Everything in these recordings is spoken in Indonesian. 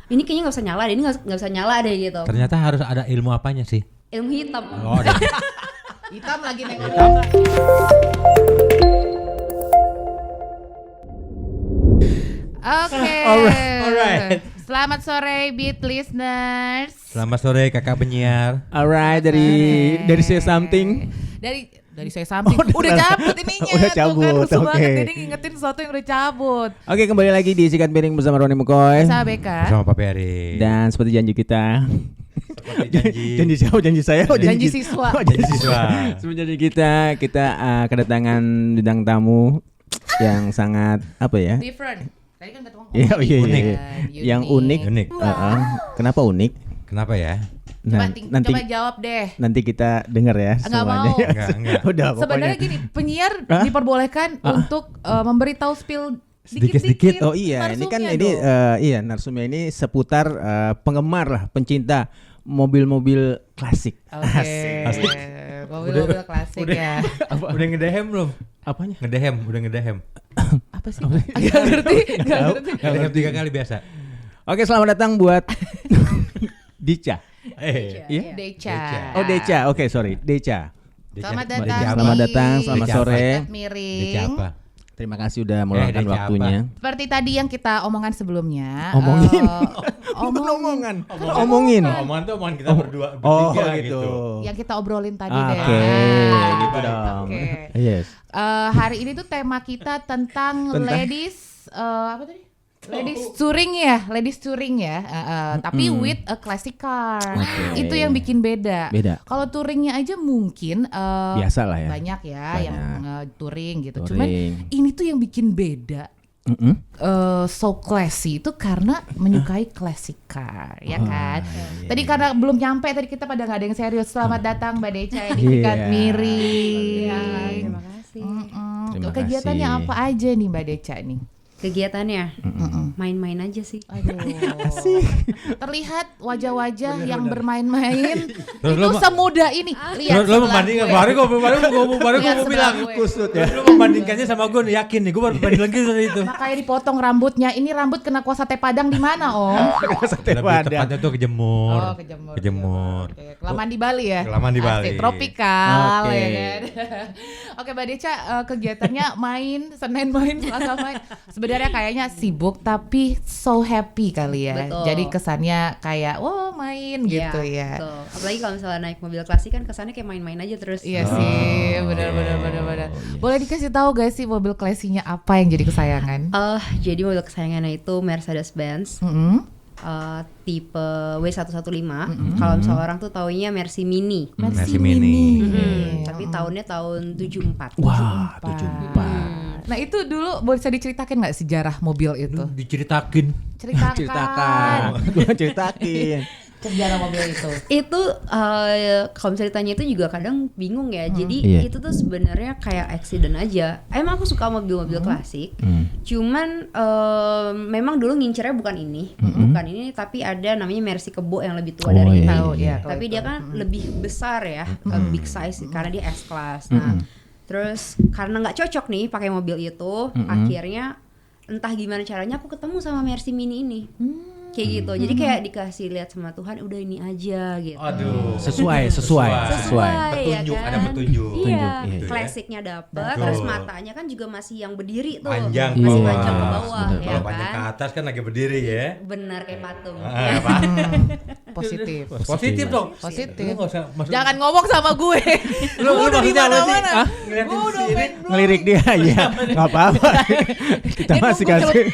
ini kayaknya nggak usah nyala deh, ini nggak usah nyala deh gitu. Ternyata harus ada ilmu apanya sih? Ilmu hitam. Oh, ada. Hitam lagi nengok. Oke. Alright. Selamat sore Beat listeners. Selamat sore kakak penyiar. Alright, dari Say Something. Dari saya samping udah cabut ininya. Udah tuh cabut, kan rusuh oke. banget jadi ngingetin sesuatu yang udah cabut. Oke, kembali lagi di Sikat Piring bersama Roni Mukoy. Sama Beka. Bersama Pak Peri. Dan seperti janji kita. Seperti Janji siapa? Janji saya? Oh, Janji kita. siswa. Oh, janji siswa. Seperti janji kita kedatangan bintang tamu yang sangat apa ya? Different. Tadi kan ketemu. Iya, iya, Unik. iya. Yang unik. Unik. Kenapa unik? Kenapa ya? Coba jawab deh. Nanti kita dengar ya Enggak semuanya. mau. Enggak. Udah pokoknya. Sebenarnya gini, penyiar diperbolehkan untuk memberitahu spill Sedikit-sedikit. Oh iya, ini kan ini narsumnya ini seputar penggemar lah, pencinta mobil-mobil klasik. Oke. Mobil-mobil klasik ya. Udah ngedehem belum? Apanya? Udah ngedehem. Apa sih? Gak ngerti. Ngedehem 3 kali biasa. Oke, selamat datang buat Dica. Iya. Deca. Oh, Deca. Oke, sorry. Deca. Selamat Deca. datang. Selamat datang, selamat Deca sore. Miring. Deca apa? Terima kasih udah meluangkan Deca waktunya. Seperti tadi yang kita omongan sebelumnya. Omongin. Omongin. Omongin. Omongan tuh omongan kita berdua Oh, bertiga gitu. Yang kita obrolin tadi deh. Oke, gitu Baik. dong. Oke. Yes. Hari ini tuh tema kita tentang ladies apa tadi? Ladies touring ya, tapi with a classic car. Oke. Itu yang bikin beda. Beda. Kalau touringnya aja mungkin Biasa lah ya. banyak ya yang touring gitu. Touring. Cuman ini tuh yang bikin beda. So classy itu karena menyukai classic car, ya kan? Tadi karena belum nyampe, tadi kita pada nggak ada yang serius. Selamat datang Mbak Deca di Sikat Miring. Terima kasih. Terima Kegiatannya kasih. apa aja nih Mbak Deca nih? Kegiatannya main-main aja sih. Aduh. Terlihat wajah-wajah yang bermain-main Terus itu lo semudah ini. Lihat Lo sebelah membandingkan gue. baru gue Lihat mau sebelah bilang gue. Kusut ya. Lo membandingkannya sama gue yakin nih gue baru banding lagi dari itu. Makanya dipotong rambutnya. Ini rambut kena kuah sate Padang di mana, Om? Sate Lebih Padang. tepatnya tuh kejemur. Oh, kejemur. Oke. Kelamaan di Bali ya? Kelamaan di Bali. Asik, tropikal Oke. ya kan. Oke, Mbak Deca, kegiatannya main, Senin main, Selasa main. Sebenarnya kayaknya sibuk tapi so happy kali ya. Betul. Jadi kesannya kayak wah main gitu ya. Betul. Apalagi kalau misalnya naik mobil klasik kan kesannya kayak main-main aja terus. Iya sih, benar. Boleh dikasih tahu guys sih mobil classy-nya apa yang jadi kesayangan? Jadi mobil kesayangannya itu Mercedes-Benz tipe W115. Kalau misalnya orang tuh taunya Mercy Mini. Mercy Mini. Tapi tahunnya tahun 74. Wah, 74. Nah itu dulu bisa diceritakan nggak sejarah mobil itu? Diceritakin. Ceritakan Gue ceritakin. sejarah mobil itu. Itu kalau ceritanya itu juga kadang bingung ya. Jadi Iya. itu tuh sebenarnya kayak accident aja. Emang aku suka mobil-mobil klasik. Cuman memang dulu ngincernya bukan ini, tapi ada namanya Mercy Kebo yang lebih tua dari ini. Tahu ya. Tapi dia kan lebih besar ya, big size karena dia S class. Nah, terus karena nggak cocok nih pakai mobil itu, akhirnya entah gimana caranya aku ketemu sama Mercy Mini ini. Kayak gitu. Jadi kayak dikasih lihat sama Tuhan, udah ini aja gitu. Aduh. Sesuai. Petunjuk, ya kan? ada petunjuk. Iya, Iya. klasiknya dapet, Betul. terus matanya kan juga masih yang berdiri tuh. Panjang ke Masih bawah. panjang ke bawah, Bener. ya Kalau panjang ke kan? atas kan lagi berdiri ya. Benar kayak patung. Apa? Positif. Positif dong. Positif. Lu nggak usah masuk. Jangan ngomong sama gue. Lu udah di maksudnya apa sih? mana-mana. Hah? Ngeliatin Gua udah sini. pengen Ngelirik dia ya. Enggak apa-apa. Kita Dia masih nunggu kasih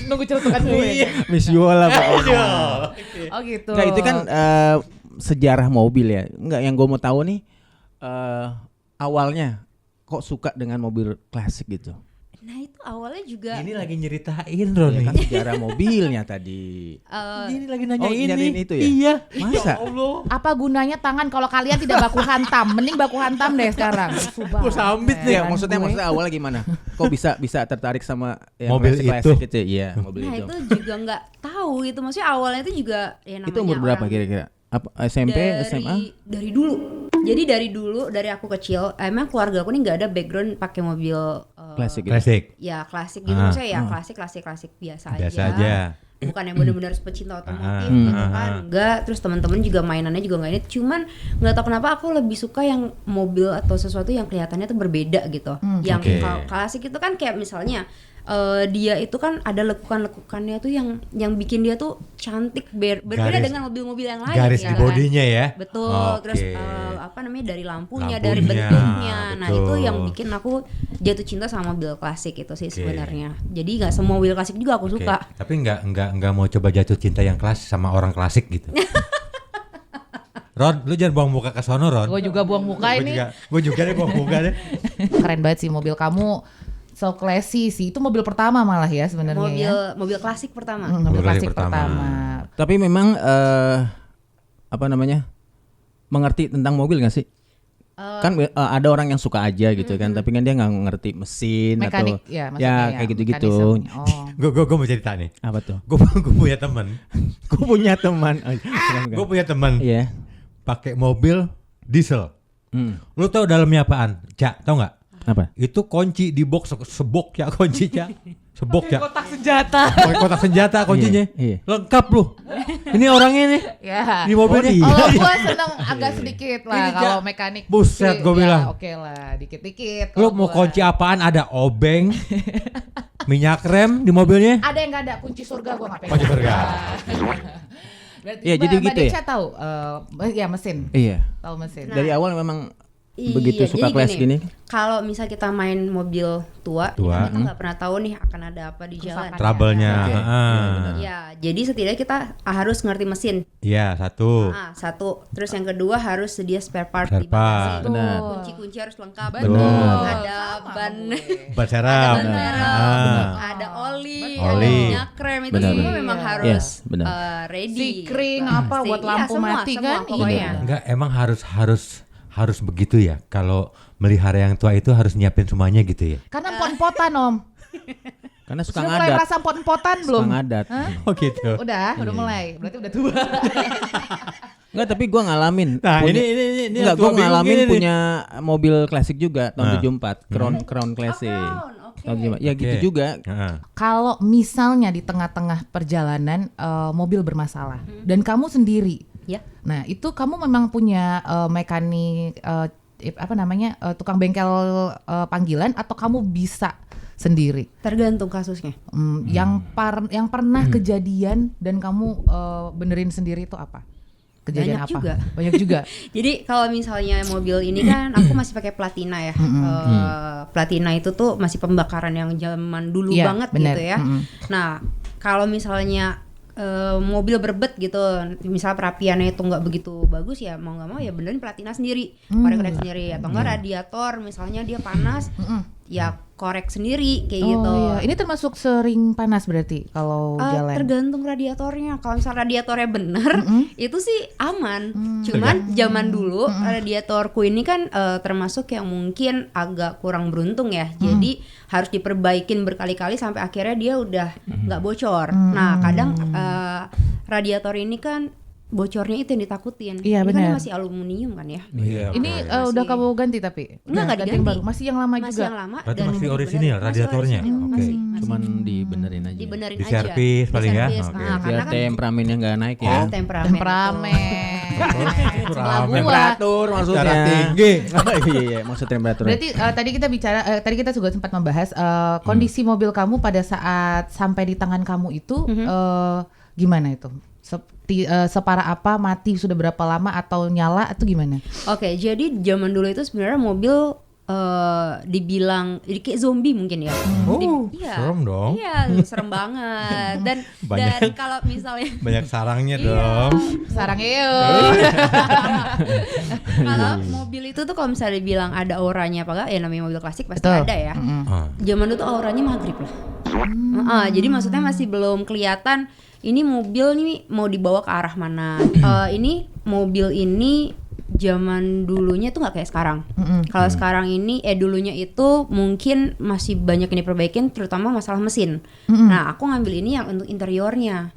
nunggu celutukan gue. visual lah pokoknya. Oh gitu. Nah, itu kan sejarah mobil ya. Enggak, yang gue mau tahu nih awalnya kok suka dengan mobil klasik gitu. Nah itu awalnya juga Ini lagi nyeritain Ya Roni. kan sejarah mobilnya tadi. Ini lagi nanya ini. nyariin itu ya? Iya. Masa? Allah. apa gunanya tangan kalau kalian tidak baku hantam? Mending baku hantam deh sekarang. Gua sambit nih. Ya, maksudnya awalnya gimana? Kok bisa tertarik sama yang Mobil klasik itu? gitu? Iya, mobil Nah itu. itu juga nggak tahu gitu. Maksudnya awalnya itu juga ya namanya Itu umur berapa orang kira-kira? Apa SMP, SMA? Dari dulu. Jadi dari aku kecil, emang keluarga aku nih nggak ada background pakai mobil Klasik gitu. Klasik. ya klasik gitu. Ah. Maksudnya ya klasik biasa Biasa aja. aja. bukan yang benar-benar pecinta otomotif gitu kan, enggak. Terus teman-teman juga mainannya juga nggak ini, cuman nggak tahu kenapa aku lebih suka yang mobil atau sesuatu yang kelihatannya tuh berbeda gitu. Yang kalau klasik itu kan kayak misalnya dia itu kan ada lekukan-lekukannya tuh yang bikin dia tuh cantik, berbeda dengan mobil-mobil yang lain. Garis ya di bodinya ya. Betul. Terus apa namanya, dari lampunya, dari bentuknya. Nah itu yang bikin aku jatuh cinta sama mobil klasik itu sih sebenarnya. Jadi nggak semua mobil klasik juga aku suka. Tapi nggak mau coba jatuh cinta yang klasik sama orang klasik gitu. Ron, lu jangan buang muka ke sono, Ron. Gue juga buang muka ini. Gue juga deh buang muka deh. Keren banget sih mobil kamu. So classy sih. Itu mobil pertama malah ya sebenarnya ya. Mobil klasik pertama. Mobil klasik pertama. Tapi memang apa namanya, mengerti tentang mobil nggak sih? Kan ada orang yang suka aja gitu kan, tapi kan dia nggak ngerti mesin Mekanik, atau ya, maksudnya ya, kayak gitu-gitu. mekanisme. Oh. Gue mau cerita nih. Apa tuh? Gue punya teman. Gue punya teman. Gue punya teman. Iya. Pakai mobil diesel. Lu tahu dalamnya apaan? Cak, tahu nggak? Apa? Itu kunci di box sebok ya, kunci ya. Sebok ya. Kotak senjata. Kotak senjata kuncinya. Iya. Lengkap lu. Ini orangnya nih. Ya. Di mobilnya. Oh, gua seneng agak sedikit lah Ini, kalau Ja. mekanik. Buset, sih, gua ya, bilang. Oke lah, dikit-dikit. Lu kalau mau gua. kunci apaan? Ada obeng, minyak rem di mobilnya. Ada yang nggak ada kunci surga gua nggak pegang. Kunci surga. Berarti Iya, jadi Mbak gitu ya? Deca tahu ya mesin. Iya. Tahu mesin. Dari awal memang Iya, begitu suka jadi class gini. Kalau misal kita main mobil tua, kita nggak pernah tahu nih akan ada apa di jalan. Trouble-nya. Ya, jadi setidaknya kita harus ngerti mesin. Iya, satu. Satu. Terus yang kedua harus sedia spare part Spare di bagasi. part. Benar. Kunci-kunci harus lengkap. Betul. Ada Sama ban, Ban serep. ada ban merah, ada oli, ada Oli. minyak krem, itu Benar, semua benar. memang Iya, harus benar. ready. Sikring apa buat lampu mati kan? Pokoknya. Enggak, emang harus begitu ya. Kalau melihara yang tua itu harus nyiapin semuanya gitu ya. Karena pot-potan Om. Karena suka Sudah mulai ngadat. merasa pot-potan belum? Suka ngadat. Oh gitu. Udah mulai. Berarti udah tua. Enggak, tapi gua ngalamin. Nah, punya, ini enggak, yang gua tua bingung ngalamin gini nih. punya mobil klasik juga tahun Nah. 74, Crown Classic. Crown, oke. Tahun 74. Ya gitu Oke. juga. Heeh. Kalau misalnya di tengah-tengah perjalanan mobil bermasalah dan kamu sendiri, Ya. nah itu kamu memang punya mekanik tukang bengkel panggilan atau kamu bisa sendiri? Tergantung kasusnya. Yang pernah kejadian dan kamu benerin sendiri itu apa? Kejadian Banyak apa? juga. Banyak juga. Jadi kalau misalnya mobil ini kan aku masih pakai Platina ya. Platina itu tuh masih pembakaran yang zaman dulu Iya, banget bener. gitu ya. Nah, kalau misalnya mobil berbet gitu, misal perapiannya itu nggak begitu bagus, ya mau nggak mau ya benerin Platina sendiri, korek-korek sendiri, atau enggak radiator misalnya dia panas, ya korek sendiri kayak gitu. Iya. Ini termasuk sering panas berarti kalau jalan. Tergantung radiatornya. Kalau misal radiatornya bener, itu sih aman. Cuman zaman dulu radiatorku ini kan termasuk yang mungkin agak kurang beruntung ya. Jadi harus diperbaikin berkali-kali sampai akhirnya dia udah nggak bocor. Nah kadang radiator ini kan bocornya itu yang ditakutin. Iya, Ini kan benar. dia masih aluminium kan ya. Iya. Ini udah kamu ganti tapi? Nggak Ganti diganti. baru. Masih yang lama Masih juga. yang lama. Berarti dan masih bener-bener orisinil masih radiatornya? orisinil, Oke. masih. Cuman dibenerin aja. Dibenerin Di aja. servis paling ya? Diservis. Oke. Nah, Biar karena kan temperamennya nggak naik ya. temperamen. Temperamen. Sebelah Rame. gua. Temperatur maksudnya. Darah tinggi. Iya, maksud temperatur. Berarti tadi kita juga sempat membahas kondisi mobil kamu pada saat sampai di tangan kamu itu gimana itu? Separah apa, mati sudah berapa lama atau nyala atau gimana? Oke, jadi zaman dulu itu sebenarnya mobil dibilang jadi kayak zombie mungkin ya. Iya. Serem dong. Iya, serem banget. Dan Banyak. kalau misalnya Banyak sarangnya Iya. dong. Sarang yuk. kalau mobil itu tuh kalau misalnya dibilang ada auranya apa enggak, ya namanya mobil klasik pasti Betul. ada ya. Ah. Zaman dulu tuh auranya maghrib lah. Jadi maksudnya masih belum kelihatan ini mobil nih mau dibawa ke arah mana. Ini mobil ini zaman dulunya tuh nggak kayak sekarang. Kalau sekarang ini dulunya itu mungkin masih banyak yang diperbaikin, terutama masalah mesin. Nah, aku ngambil ini yang untuk interiornya.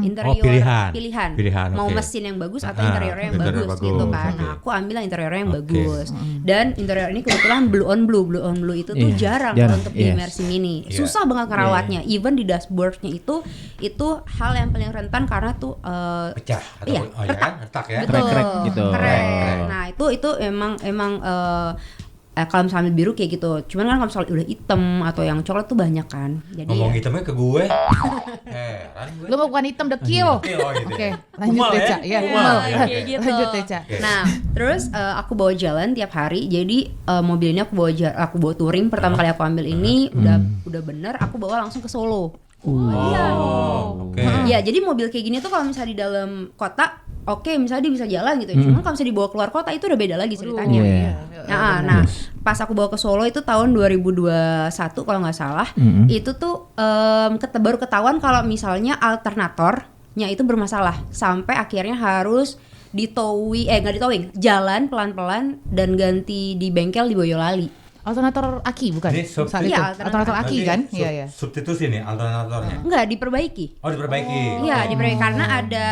Interior pilihan. Mau mesin yang bagus atau interiornya yang bagus gitu kan. Nah, aku ambil yang interiornya yang bagus. Dan interior ini kebetulan blue on blue itu tuh jarang untuk di Mercy Mini. Susah banget ngerawatnya. Even di dashboardnya itu hal yang paling rentan karena tuh pecah atau retak ya. Betul. Crack gitu. Nah, itu emang kalau misalnya biru kayak gitu. Cuman kan kalau misalnya udah hitam atau yang coklat tuh banyak kan. Jadi ngomong hitamnya ke gue. Heran gue. Lu mau bukan hitam the kill. Oke, lanjut Teca. Ya, gitu. Lanjut Teca. Nah, terus aku bawa jalan tiap hari. Jadi mobil ini aku bawa touring pertama kali aku ambil ini udah bener aku bawa langsung ke Solo. Oke. Ya, jadi mobil kayak gini tuh kalau misalnya di dalam kota misalnya dia bisa jalan gitu ya. Cuman kalau misalnya dibawa keluar kota itu udah beda lagi ceritanya. Nah, pas aku bawa ke Solo itu tahun 2021 kalau nggak salah, itu tuh baru ketahuan kalau misalnya alternatornya itu bermasalah sampai akhirnya harus nggak ditowing, jalan pelan-pelan dan ganti di bengkel di Boyolali. Alternator aki bukan? Saat itu. Alternator aki kan? Iya. Substitusi nih alternatornya. Enggak, diperbaiki. Oh, diperbaiki. Iya, diperbaiki karena ada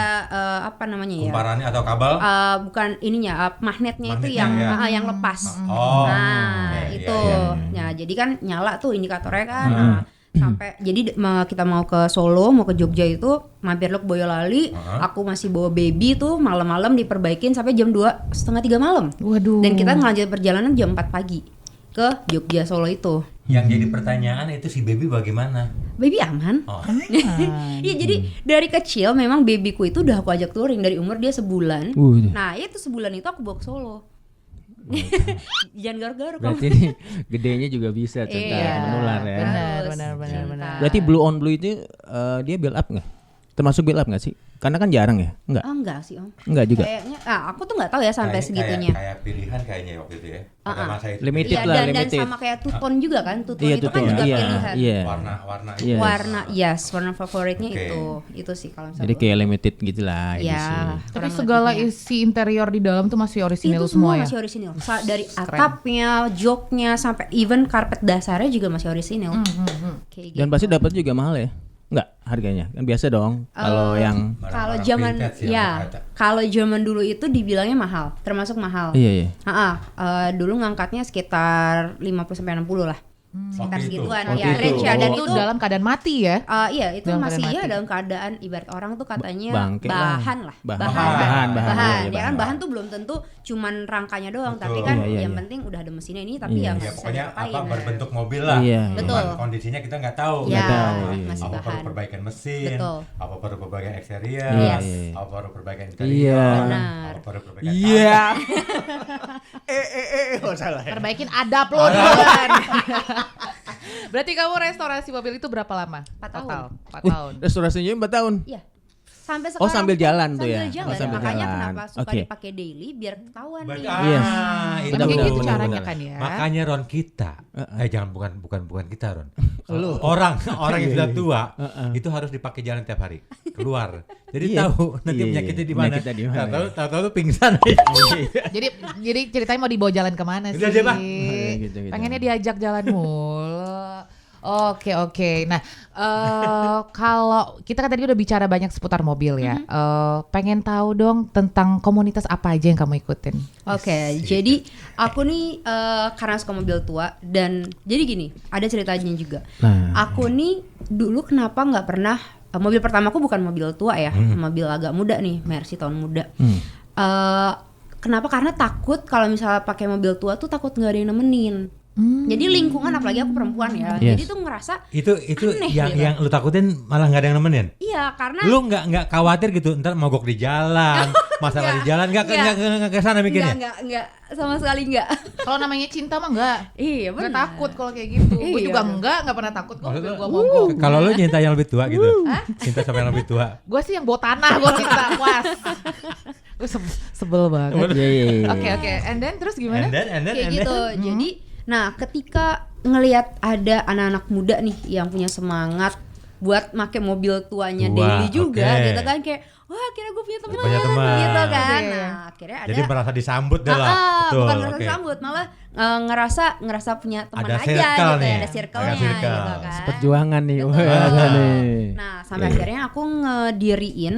apa namanya ya? Kumparannya atau kabel? Bukan ininya, magnetnya itu yang yang lepas. Itu. Nah, jadi kan nyala tuh indikatornya kan. Sampai jadi kita mau ke Solo, mau ke Jogja itu mampir lo ke Boyolali. Aku masih bawa baby tuh malam-malam diperbaikin sampai jam 2:30, 3 malam. Waduh. Dan kita ngelanjut perjalanan jam 4 pagi ke Jogja Solo itu. Yang jadi pertanyaan itu si baby bagaimana? Baby aman. Iya, jadi dari kecil memang babyku itu udah aku ajak touring dari umur dia sebulan. Nah, itu sebulan itu aku bawa ke Solo. Jangan garuk-garuk. Berarti ini gedenya juga bisa menular ya. Benar. Berarti blue on blue itu dia build up nggak? Termasuk build up nggak sih? Karena kan jarang ya? Enggak. Enggak sih, Om. Enggak juga. Kayaknya aku tuh nggak tahu ya sampai segitunya. Kayak pilihan kayaknya waktu itu ya. Pada masa itu. Limited Iya, lah, dan limited. sama kayak Tuton juga kan. Tuton Iya, itu kan Tuton. juga Iya, pilihan. iya. Warna Yes. Warna favoritnya itu sih kalau misalnya. Jadi kayak limited gitu lah. Ya. Tapi segala isi interior di dalam tuh masih orisinil itu semua ya? masih orisinil. Dari atapnya, joknya sampai even karpet dasarnya juga masih orisinil. Kayak gitu. Dan pasti dapat juga mahal ya? Enggak harganya? Kan biasa dong. Kalau yang kalau zaman kalau zaman dulu itu dibilangnya mahal, termasuk mahal. Iya. Dulu ngangkatnya sekitar 50-60 lah. Sekitar segituan Oh, ya, gitu. range ya. Dan itu itu dalam keadaan mati ya? iya, itu Dalam masih keadaan mati. dalam keadaan ibarat orang tuh katanya Bangke lah. bahan lah. Bahan. Ya kan bahan tuh belum tentu cuman rangkanya doang, tapi kan yang penting udah ada mesinnya ini tapi yang ya bisa pokoknya diapain. berbentuk mobil lah. Iya. Betul. Cuman kondisinya kita nggak tahu. Ya, masih apa perlu bahan. perbaikan mesin, Betul. apa perlu perbaikan eksterior, Yes. apa perlu perbaikan Iya. interior, Benar. apa perlu perbaikan Iya. salah. Perbaikin adab lo duluan. Berarti kamu restorasi mobil itu berapa lama? 4 tahun. Total 4 tahun. Restorasinya 4 tahun. Iya. Sampai sekarang. sambil jalan tuh ya? Sambil jalan. Oh, sambil Makanya jalan. kenapa suka Oke. dipakai daily biar ketahuan nih. Yes. Itu Kayak gitu benar. caranya kan ya. Makanya Ron kita, jangan bukan kita Ron. Orang yang sudah tua itu harus dipakai jalan tiap hari keluar. Jadi Iya. tahu nanti Iya. penyakitnya di mana. Penyakitnya di mana, Tahu tuh pingsan. Jadi ceritanya mau dibawa jalan kemana sih? Udah deh, Bang. Gitu. Pengennya diajak jalan mulu. Oke. Nah, kalau kita kan tadi udah bicara banyak seputar mobil ya. Pengen tahu dong tentang komunitas apa aja yang kamu ikutin? Oke, jadi aku nih karena suka mobil tua dan jadi gini, ada ceritanya juga. Aku nih dulu kenapa nggak pernah mobil pertamaku bukan mobil tua ya, mobil agak muda nih, Mercy tahun muda. Kenapa? Karena takut kalau misalnya pakai mobil tua tuh takut nggak ada yang nemenin. Jadi lingkungan apalagi aku perempuan ya, jadi tuh ngerasa itu aneh yang lu takutin malah nggak ada yang nemenin. iya karena Lu nggak khawatir gitu ntar mogok di jalan, masalah di jalan nggak ke sana mikirnya. Enggak sama sekali enggak. Kalau namanya cinta mah enggak. Iya Nggak benar. takut kalau kayak gitu. Gue Iya. juga nggak pernah takut kok. Maksudnya, Gue mogok. Kalau lu cinta yang lebih tua gitu, cinta sama yang lebih tua. Gue sih yang bawa tanah, gue cinta puas. Gue sebel banget. Iya. Oke. And then terus gimana? And then, Kayak gitu. Jadi nah ketika ngelihat ada anak-anak muda nih yang punya semangat buat make mobil tuanya Tua, daily juga oke. gitu kan, kayak wah akhirnya gue punya teman teman. gitu kan. Oke. Nah, akhirnya ada Jadi merasa disambut dah lah. Betul. bukan ngerasa oke. disambut, malah ngerasa punya teman Ada aja circle gitu nih, ya, ada circle-nya ada circle. gitu kan. Perjuangan nih. Betul. Wah, ada nih. Nah, sampai akhirnya aku ngediriin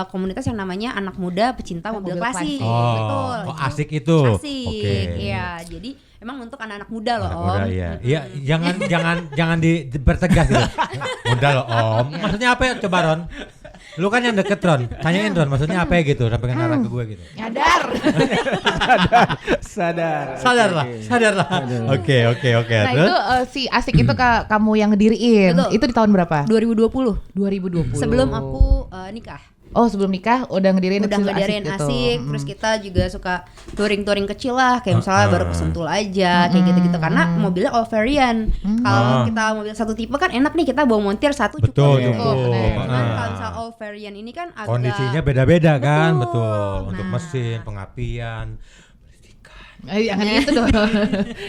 komunitas yang namanya Anak Muda Pecinta Mobil Mobil Klasik. Oh, Betul. oh asik itu. Asik. Oke. Iya, jadi emang untuk anak-anak muda loh, Anak Om. muda, iya. Iya, jangan dipertegas gitu. Muda loh, Om. Maksudnya apa ya? Coba Ron. Lu kan yang deket Ron. Tanyain Ron, maksudnya apa ya gitu sampai ngarah ke gue gitu. Nyadar. Sadar. Sadarlah. Oke. Nah Terus? itu si Asik itu kamu yang ngediriin. Betul. Itu di tahun berapa? 2020. 2020. Sebelum aku nikah. Oh sebelum nikah udah ngediriin Udah si ngedirin itu. asik, terus kita juga suka touring kecil lah, kayak misalnya baru ke Sentul aja, kayak gitu-gitu, karena mobilnya all variant. Kalau kita mobil satu tipe kan enak nih, kita bawa montir satu Betul, cukup. cukup. Cuman Ah. kalau misalnya all variant ini kan agak Kondisinya beda-beda kan, Betul. betul. Untuk Nah. mesin, pengapian. Jangan gitu dong.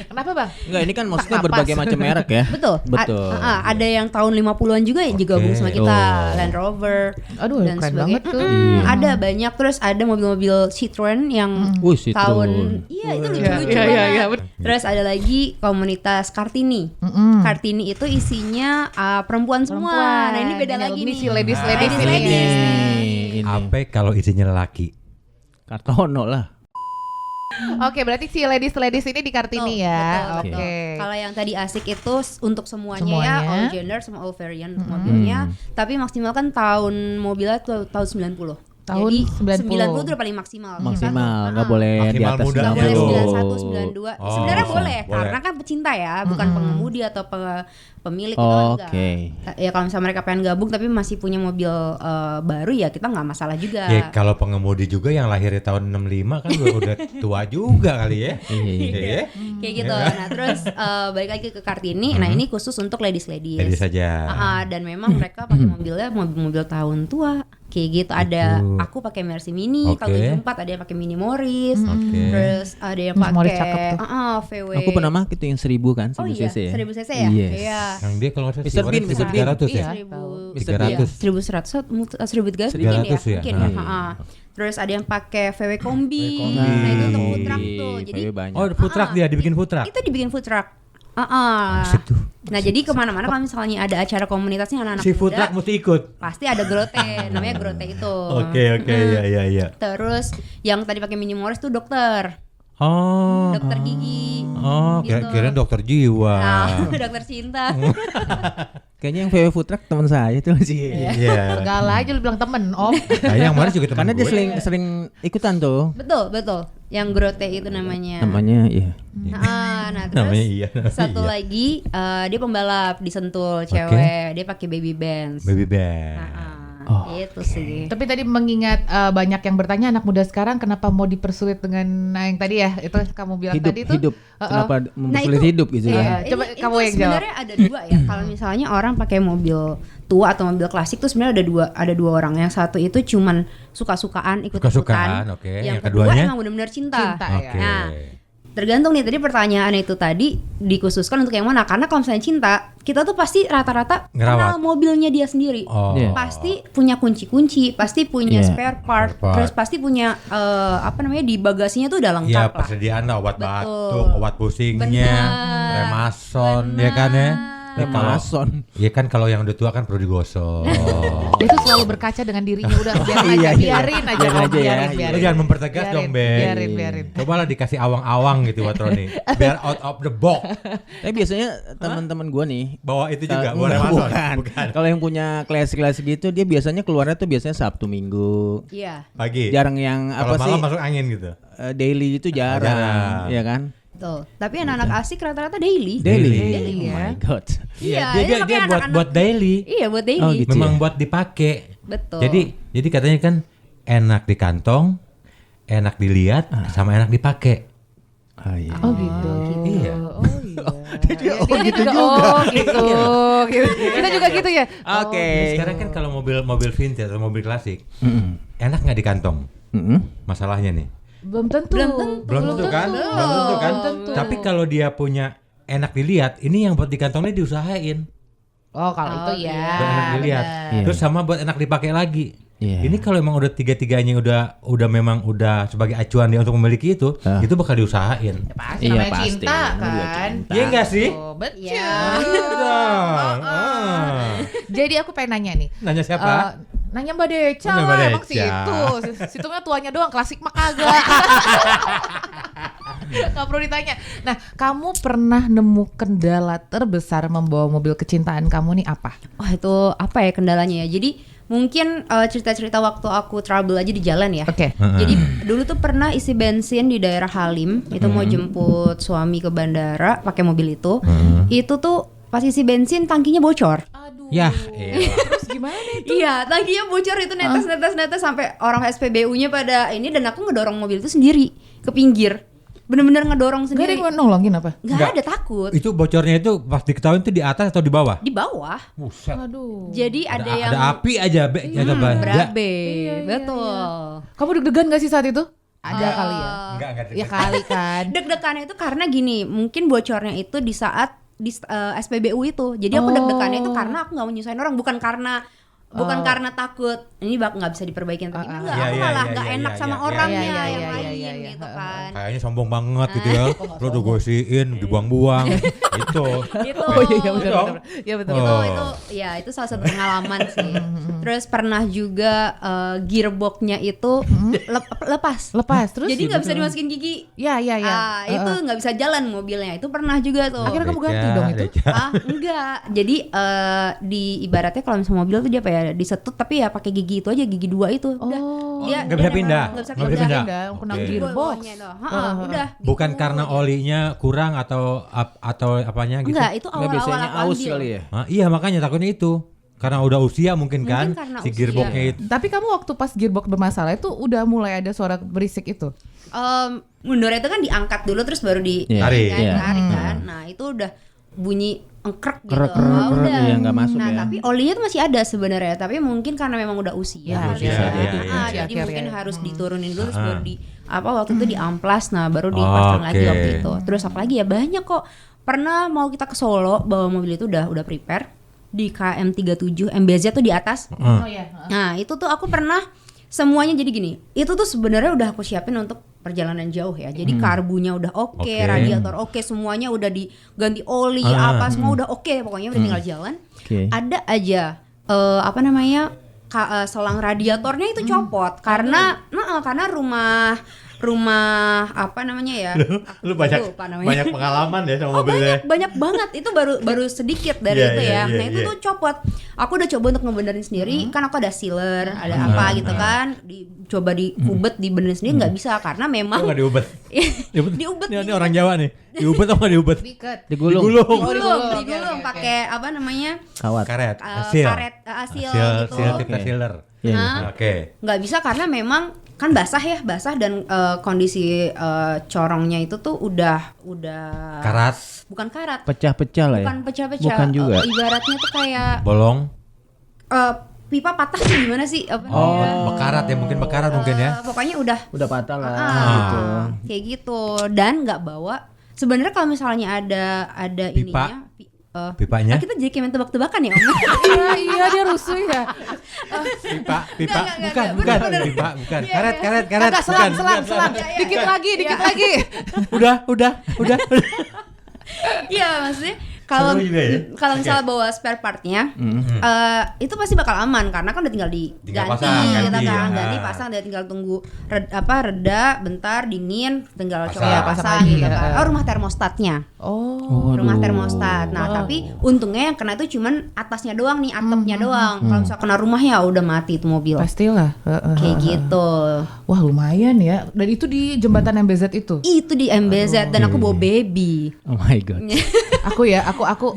Kenapa bang? Enggak, ini kan maksudnya Napas. berbagai macam merek ya. Betul. Betul. Ada yang tahun 50-an juga yang gabung sama kita, Oh. Land Rover Aduh, dan keren sebagainya. banget tuh. Ada banyak, terus ada mobil-mobil Citroen yang Wih, Citroen. tahun iya itu lucu-lucu Iya, banget. iya, betul. Terus ada lagi komunitas Kartini. Kartini itu isinya perempuan semua. Perempuan. Nah, ini beda Ini lagi ini nih. si ladies Nah, ladies ladies, ini. ladies. Ini. Apa kalau isinya lelaki? Kartono lah. Oke, berarti si ladies ini di Kartini Betul, ya. betul, Oke. betul. Kalau yang tadi asik itu untuk semuanya, ya, Semuanya. all gender sama all variant untuk mobilnya. Tapi maksimal kan tahun mobilnya tuh tahun 90. Tahun Jadi 90. itu udah paling maksimal. Maksimal, nggak boleh di Maksimal atas mudanya Nggak boleh tuh. 91, 92. Oh, Sebenarnya bisa. boleh, Boleh. karena kan pecinta ya, bukan pengemudi atau pemilik itu Oke. enggak. Ya kalau misalnya mereka pengen gabung tapi masih punya mobil baru ya kita nggak masalah juga. Ya kalau pengemudi juga yang lahir di tahun 65 kan udah tua juga kali ya. Iya. Kayak gitu. Nah, terus balik lagi ke Kartini. Nah, ini khusus untuk ladies. Jadi saja. Dan memang mereka pakai mobilnya mobil-mobil tahun tua. Kayak gitu. Ada aku pakai Mercy Mini Oke. tahun 74, ada yang pakai Mini Morris. Oke. Terus ada yang Morris pakai cakep tuh. VW. Aku pernah make itu yang 1000 kan, 1000 Oh iya, cc ya. 1000 cc ya? Yes. Iya. Yang dia kalau nggak salah Mr. Citroen Bean, itu Mr. Bean. 300 ya? Iya. 300. 1100 1300 300 mungkin ya? mungkin Ah. ya. Terus ada yang pakai VW Kombi. VW Kombi. Nah, itu untuk food truck tuh. Jadi VW banyak. Oh, food truck dia dibikin food truck. itu dibikin food truck. Asik tuh. Nah, jadi kemana-mana kalau misalnya ada acara komunitasnya anak-anak Si food muda, truck mesti ikut. pasti ada grote, namanya grote itu. Oke, iya. Terus yang tadi pakai Mini Morris tuh dokter Oh. gigi. Oh, Gitu. kirain dokter jiwa. Nah, dokter cinta. Kayaknya yang VW Food Truck teman saya itu sih. Iya. Segala aja lu bilang temen, Om. Nah, yang mana juga teman Karena dia gue. sering ikutan tuh. betul. Yang grote itu namanya. Namanya iya. Nah, terus Namanya iya. satu Iya. lagi dia pembalap di Sentul cewek, dia pakai baby Benz. Baby band. Itu sih. Tapi tadi mengingat banyak yang bertanya anak muda sekarang kenapa mau dipersulit dengan yang tadi ya itu kamu bilang tadi itu Hidup. Kenapa mempersulit itu- hidup gitu Iya, kan? Coba ini- kamu itu yang jawab. sebenarnya ada dua ya. Kalau misalnya orang pakai mobil tua atau mobil klasik tuh sebenarnya ada dua orang. Yang satu itu cuman suka-sukaan, ikut-ikutan. Suka-sukaan, oke. Yang Yang kedua keduanya? emang benar-benar cinta. Cinta, ya. Oke. Nah, tergantung nih, tadi pertanyaan itu tadi dikhususkan untuk yang mana? Karena kalau misalnya cinta, kita tuh pasti rata-rata Ngerawat. kenal mobilnya dia sendiri. Oh. Iya. Pasti punya kunci-kunci, pasti punya Iya. spare part, Spare part. terus pasti punya di bagasinya tuh udah Ya lengkap lah. persediaan obat Betul. batuk, obat pusingnya, Benar. remason, ya kan ya. Ya kalau Remason. ya kan kalau yang udah tua kan perlu digosok. Dia tuh selalu berkaca dengan dirinya udah biarin aja, Iya, iya. biarin aja, Biarin Om, aja ya. biarin. Lu jangan mempertegas Biarin, dong, Ben. biarin. Coba lah dikasih awang-awang gitu buat Roni. Biar out of the box. Tapi biasanya teman-teman gua nih Bawa itu juga, Kalau- bawa remason. bukan. Kalau yang punya klasik-klasik gitu dia biasanya keluarnya tuh biasanya Sabtu Minggu. Iya. Pagi. Jarang yang Kalau apa sih? malam masuk angin gitu. Daily itu jarang, Jarang. ya kan? Betul. Tapi anak-anak asik rata-rata daily. Daily. Daily, Oh ya. my god. Iya, dia ini makanya buat anak-anak- buat daily. Iya, buat daily. Oh, gitu. Memang ya? buat dipakai. Betul. Jadi katanya kan enak di kantong, enak dilihat, sama enak dipakai. Oh iya. Oh gitu. Iya. Oh iya. Dia juga gitu. Kita juga gitu ya. Oke. Sekarang kan kalau mobil vintage atau mobil klasik, enak nggak di kantong? Masalahnya nih. Belum tentu. Belum tentu kan? Belum tentu kan? Tapi kalau dia punya enak dilihat, ini yang buat di kantongnya diusahain. Oh kalau itu ya. Buat enak dilihat. Iya. Terus sama buat enak dipakai lagi. Iya. Ini kalau emang udah tiga-tiganya udah memang udah sebagai acuan dia untuk memiliki itu bakal diusahain. Ya, pasti Iya, namanya pasti. cinta Namanya juga kan. cinta. Iya enggak sih? Oh, betul. Iya. Jadi aku pengen nanya nih. Nanya siapa? Nanya Mbak Deca Nanya Mbak lah, emang Deca. situ mah tuanya doang, klasik mah kagak. Gak perlu ditanya. Nah, kamu pernah nemu kendala terbesar membawa mobil kecintaan kamu nih apa? Wah itu apa ya kendalanya ya? Jadi mungkin cerita-cerita waktu aku trouble aja di jalan ya. Oke. Jadi dulu tuh pernah isi bensin di daerah Halim, itu mau jemput suami ke bandara pakai mobil itu. Itu tuh pas isi bensin tangkinya bocor. Aduh. Ya, elah. Terus gimana itu? Iya, tangkinya bocor itu netes sampai orang SPBU-nya pada ini dan aku ngedorong mobil itu sendiri ke pinggir. Bener-bener ngedorong Gak ada sendiri. yang nolongin apa? Nggak ada takut. Itu bocornya itu pas diketahui itu di atas atau di bawah? Di bawah. Buset. Aduh. Jadi ada yang Ada api aja, ya, coba. berabe. Iya, Betul. Kamu deg-degan gak sih saat itu? Ada kali ya? Enggak Ya kali kan. Deg-degannya itu karena gini, mungkin bocornya itu di saat di SPBU itu. Jadi aku deg-degannya itu karena aku nggak mau nyusahin orang, bukan karena takut ini nggak bisa diperbaiki atau gimana. Enggak, Iya, aku iya, malah iya, nggak iya, enak iya, sama iya, orangnya iya, yang iya, lain iya, iya. gitu kan. Kayaknya sombong banget gitu ya. Lu udah gue isiin, dibuang-buang. Itu. Gitu. Oh iya benar Dong. benar. Iya betul. Oh. Itu salah satu pengalaman sih. Terus pernah juga gearboxnya itu lepas. Lepas terus? Jadi nggak bisa dimasukin gigi. Ya ya ya. Itu nggak bisa jalan mobilnya. Itu pernah juga tuh. Akhirnya kamu ganti dong itu? Enggak. Jadi di ibaratnya kalau misalnya mobil tuh dia apa ya disetut tapi ya pakai gigi itu aja, gigi 2 itu. Udah. Oh. Nggak bisa pindah? Nggak bisa Nggak bisa pindah. pindah? Kena Oke. gearbox. Bawahnya doang. Udah. Bukan gitu. karena olinya kurang atau apanya gitu. Enggak, itu Nggak, awal-awal biasanya aku aus ambil. kali ya. Iya makanya takutnya itu. Karena udah usia mungkin kan karena si usia. gearboxnya itu. Tapi kamu waktu pas gearbox bermasalah itu udah mulai ada suara berisik itu? Mundurnya itu kan diangkat dulu terus baru Iya. Tarik. kan, Iya. tarik kan. Nah, itu udah bunyi engkrek gitu. Krek, krek, krek, Udah. iya, nggak masuk nah, ya. tapi olinya tuh masih ada sebenarnya, tapi mungkin karena memang udah usia. Ya, Udah. bisa jadi. Jadi Akhirnya. mungkin harus diturunin dulu terus baru waktu itu diamplas, nah baru dipasang lagi Oke. waktu itu. Terus apalagi ya banyak kok. Pernah mau kita ke Solo bawa mobil itu udah prepare di KM37 MBZ tuh di atas. Oh iya. Nah, itu tuh aku pernah semuanya jadi gini. Itu tuh sebenarnya udah aku siapin untuk perjalanan jauh ya. Jadi karbunya udah oke, Oke. radiator oke, semuanya udah diganti oli, apa semua udah oke, pokoknya udah tinggal jalan. Oke. Ada aja selang radiatornya itu copot karena rumah apa namanya ya? Lu Aku lupa namanya. banyak pengalaman ya sama mobilnya. Banyak banget, itu baru sedikit dari Iya, itu iya, ya. iya, Nah itu iya. tuh copot. Aku udah coba untuk ngebenerin sendiri, kan aku ada sealer, ada apa gitu kan. Coba diubet, dibenerin sendiri nggak bisa karena Kok memang nggak diubet? diubet. Ini orang Jawa nih. Diubet atau nggak diubet? Diket. Digulung. digulung Oke. pakai apa namanya Kawat. Karet. karet asil gitu. Tipe sealer. Iya, iya. Nah, Oke. nggak bisa karena memang kan basah dan kondisi corongnya itu tuh udah Karat. bukan karat, Pecah-pecah lah ya. bukan pecah-pecah. Bukan juga. Ibaratnya tuh kayak Bolong. pipa patah tuh gimana sih? Bekarat ya, mungkin bekarat mungkin ya. Pokoknya udah Udah patah lah gitu. gitu. Kayak gitu dan nggak bawa. Sebenarnya kalau misalnya ada Pipa? ininya, Pipanya? kita jadi kayak main tebak-tebakan ya Om. Iya dia rusuh ya. Pipa. Enggak, Bukan. bener. Pipa, bukan. Iya, Karet. Agak selang. Iya, Dikit iya. lagi, dikit lagi. Udah. Iya maksudnya kalau Seru juga ya? misalnya bawa spare partnya itu pasti bakal aman karena kan udah tinggal Tinggal diganti pasang, gitu ganti, kan, ya. ganti pasang, dia tinggal tunggu reda bentar dingin tinggal Pasang. coba Iya, pasang pasang lagi, gitu ya. kan. Rumah termostatnya. Oh. Rumah termostat. Nah, tapi untungnya yang kena itu cuman atasnya doang nih, atapnya doang. Kalau misalnya kena rumah ya udah mati itu mobil. Pastilah. Kayak gitu. Wah lumayan ya. Dan itu di jembatan MBZ itu. Itu di MBZ dan aku bawa baby. Oh my god.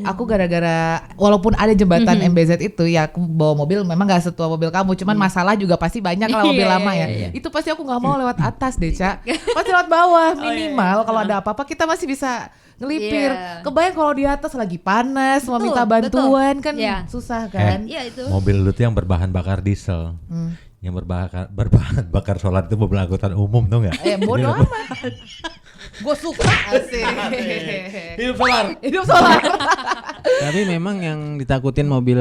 Aku gara-gara walaupun ada jembatan MBZ itu ya aku bawa mobil memang gak setua mobil kamu, cuman masalah juga pasti banyak kalau mobil Iya, lama ya. Itu pasti aku nggak mau lewat atas deh, Ca. Pasti lewat bawah minimal kalau ada apa-apa kita masih bisa ngelipir. Iya. Kebayang kalau di atas lagi panas mau Betul, minta bantuan betul. kan Iya. susah kan. Iya itu. Mobil lu tuh yang berbahan bakar diesel. Yang berbahan bakar solar itu mobil angkutan umum tuh nggak? Bodoh amat. Gue suka asik. Hidup solar. Hidup solar. Tapi memang yang ditakutin mobil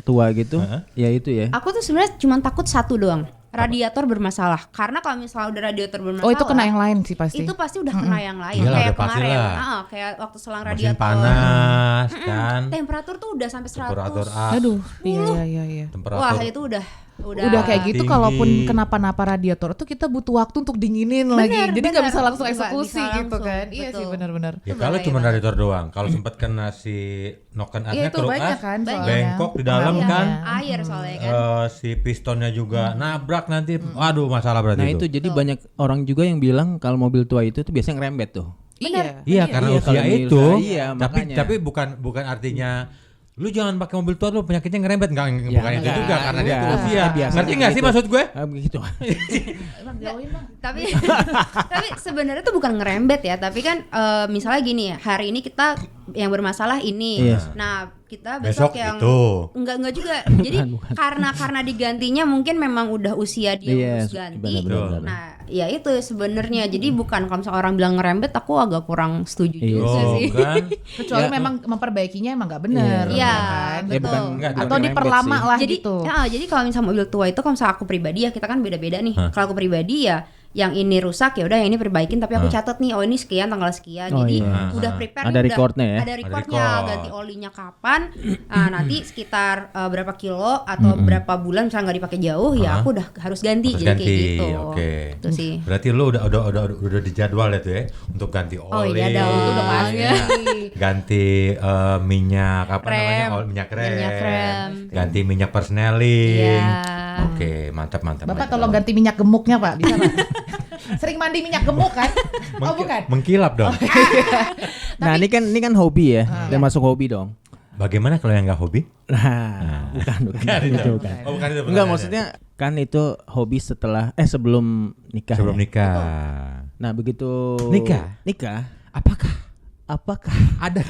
tua gitu, ya itu ya. Aku tuh sebenarnya cuma takut satu doang, radiator bermasalah. Karena kalau misalnya udah radiator bermasalah, Oh itu kena yang lain sih pasti. itu pasti udah kena yang lain. Iyalah, Kayak udah pasti kemarin, lah. kayak waktu selang Mesin radiator. panas kan. Temperatur tuh udah sampai 100. Temperatur Aduh, iya. Temperatur. Wah itu udah Udah kayak gitu, tinggi. kalaupun kenapa-napa radiator tuh kita butuh waktu untuk dinginin lagi. Jadi nggak bisa langsung eksekusi Nggak bisa gitu langsung, kan. Iya sih betul. benar-benar. Ya Itu kalau bahaya cuma banget. radiator doang, kalau sempat kena si noken Iya asnya itu keruas, banyak kan soalnya. bengkok di dalam Iya, kan. air soalnya kan. Si pistonnya juga nabrak nanti, waduh masalah berarti Nah itu. itu jadi banyak orang juga yang bilang kalau mobil tua itu tuh biasanya ngerembet tuh. Iya karena Iya, usia kalau itu. usia, iya, tapi makanya. tapi bukan artinya lu jangan pakai mobil tua lu penyakitnya ngerembet bukan itu enggak, juga karena dia enggak. usia. Biasanya Ngerti nggak sih gitu. maksud gue? Begitu. Tapi tapi sebenarnya itu bukan ngerembet ya, tapi kan misalnya gini ya, hari ini kita yang bermasalah ini. Iya. Nah, kita Besok besok yang itu. enggak juga. Jadi karena digantinya mungkin memang udah usia dia Iya, harus ganti. benar-benar. Nah, ya itu sebenarnya. Jadi bukan kalau misalnya orang bilang ngerembet, aku agak kurang setuju Iya. juga Oh sih. kan. Kecuali Ya. memang memperbaikinya emang nggak benar. Iya, kan? betul. Ya bukan Enggak, bukan Atau ngerembet diperlama sih. lah Jadi gitu. jadi kalau misalnya mobil tua itu kalau misalnya aku pribadi ya, kita kan beda-beda nih. Kalau aku pribadi ya yang ini rusak ya udah yang ini perbaikin, tapi aku catat nih, oh ini sekian tanggal sekian. Oh, Jadi iya. udah prepare Ada nih, recordnya ya? Ada Ada recordnya, record. ganti olinya kapan, nanti sekitar berapa kilo atau berapa bulan misalnya nggak dipakai jauh, ya aku udah harus ganti. Harus Jadi ganti, kayak gitu. oke. Itu sih. Berarti lu udah dijadwal ya tuh ya untuk ganti oli. Oh iya dong, itu udah pasti. Ganti minyak apa Rem. namanya? Minyak rem. Minyak rem. Ganti minyak persneling. Iya. Oke, mantap. Bapak tolong ganti minyak gemuknya Pak, bisa Pak? Sering mandi minyak gemuk kan? Oh bukan. Mengkilap dong. Nah ini kan hobi ya, udah masuk hobi dong. Bagaimana kalau yang nggak hobi? Nah, bukan itu bukan. Oh, bukan itu. Enggak, maksudnya kan itu hobi sebelum nikah. sebelum ya? nikah. Nah, begitu Nikah? Apakah ada